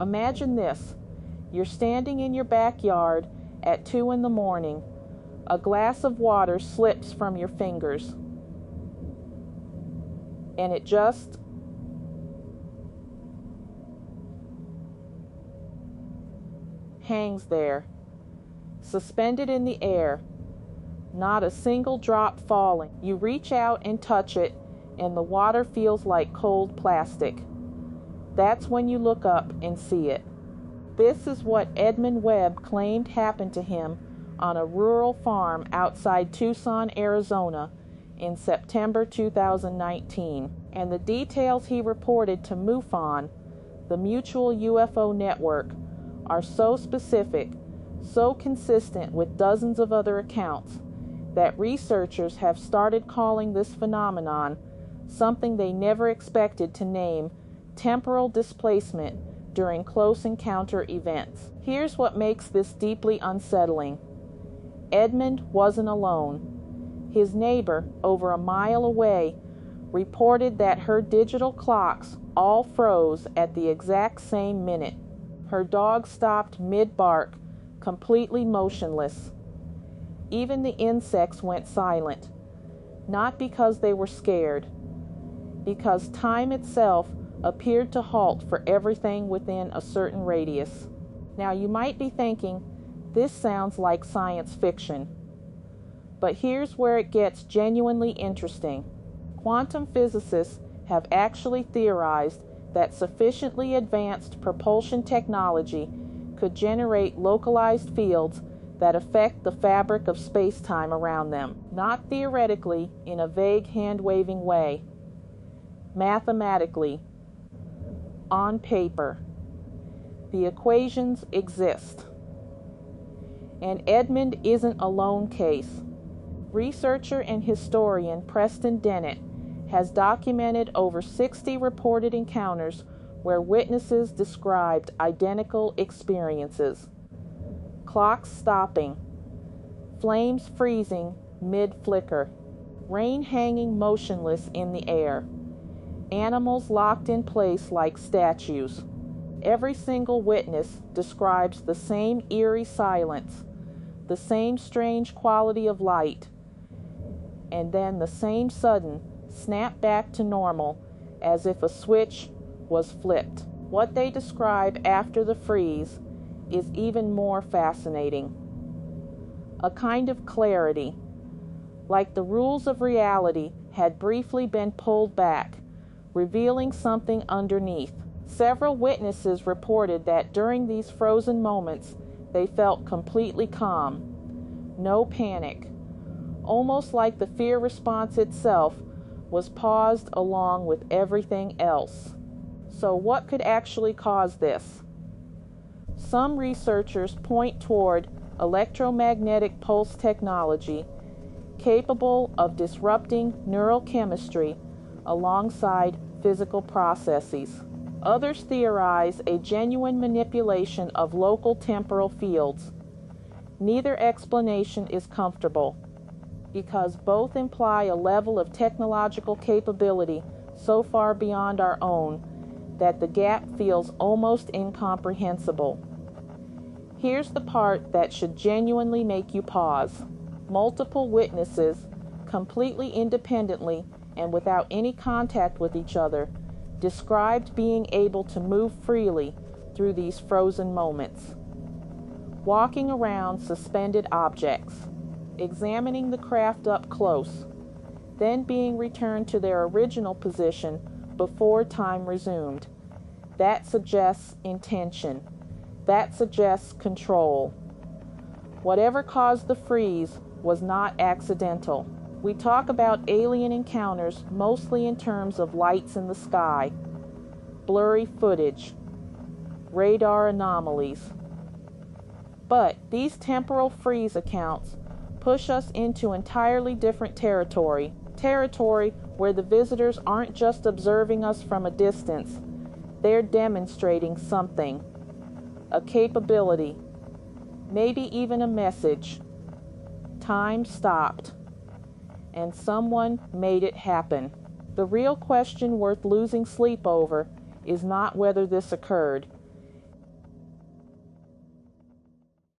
Imagine this. You're standing in your backyard at 2 in the morning. A glass of water slips from your fingers. And it just hangs there, suspended in the air, not a single drop falling. You reach out and touch it, and the water feels like cold plastic. That's when you look up and see it. This is what Edmund Web claimed happened to him on a rural farm outside Tucson, Arizona in September 2019. And the details he reported to MUFON, the Mutual UFO Network, are so specific, so consistent with dozens of other accounts, that researchers have started calling this phenomenon something they never expected to name temporal displacement during close encounter events. Here's what makes this deeply unsettling. Edmund wasn't alone. His neighbor, over a mile away, reported that her digital clocks all froze at the exact same minute. Her dog stopped mid-bark, completely motionless. Even the insects went silent, not because they were scared, because time itself appeared to halt for everything within a certain radius. Now you might be thinking, this sounds like science fiction. But here's where it gets genuinely interesting. Quantum physicists have actually theorized that sufficiently advanced propulsion technology could generate localized fields that affect the fabric of space-time around them, not theoretically in a vague hand-waving way. Mathematically, on paper, the equations exist. And Edmund isn't a lone case. Researcher and historian Preston Dennit has documented over 60 reported encounters where witnesses described identical experiences. Clocks stopping, flames freezing mid-flicker, rain hanging motionless in the air, animals locked in place like statues. Every single witness describes the same eerie silence, the same strange quality of light, and then the same sudden snap back to normal as if a switch was flipped. What they describe after the freeze is even more fascinating. A kind of clarity, like the rules of reality had briefly been pulled back, revealing something underneath. Several witnesses reported that during these frozen moments, they felt completely calm, no panic, almost like the fear response itself was paused along with everything else. So what could actually cause this? Some researchers point toward electromagnetic pulse technology capable of disrupting neurochemistry alongside physical processes. Others theorize a genuine manipulation of local temporal fields. Neither explanation is comfortable, because both imply a level of technological capability so far beyond our own that the gap feels almost incomprehensible. Here's the part that should genuinely make you pause. Multiple witnesses, completely independently and without any contact with each other, described being able to move freely through these frozen moments, walking around suspended objects, examining the craft up close, then being returned to their original position before time resumed. That suggests intention. That suggests control. Whatever caused the freeze was not accidental. We talk about alien encounters mostly in terms of lights in the sky, blurry footage, radar anomalies. But these temporal freeze accounts push us into entirely different territory where the visitors aren't just observing us from a distance, they're demonstrating something, a capability, maybe even a message. Time stopped, and someone made it happen. The real question worth losing sleep over is not whether this occurred,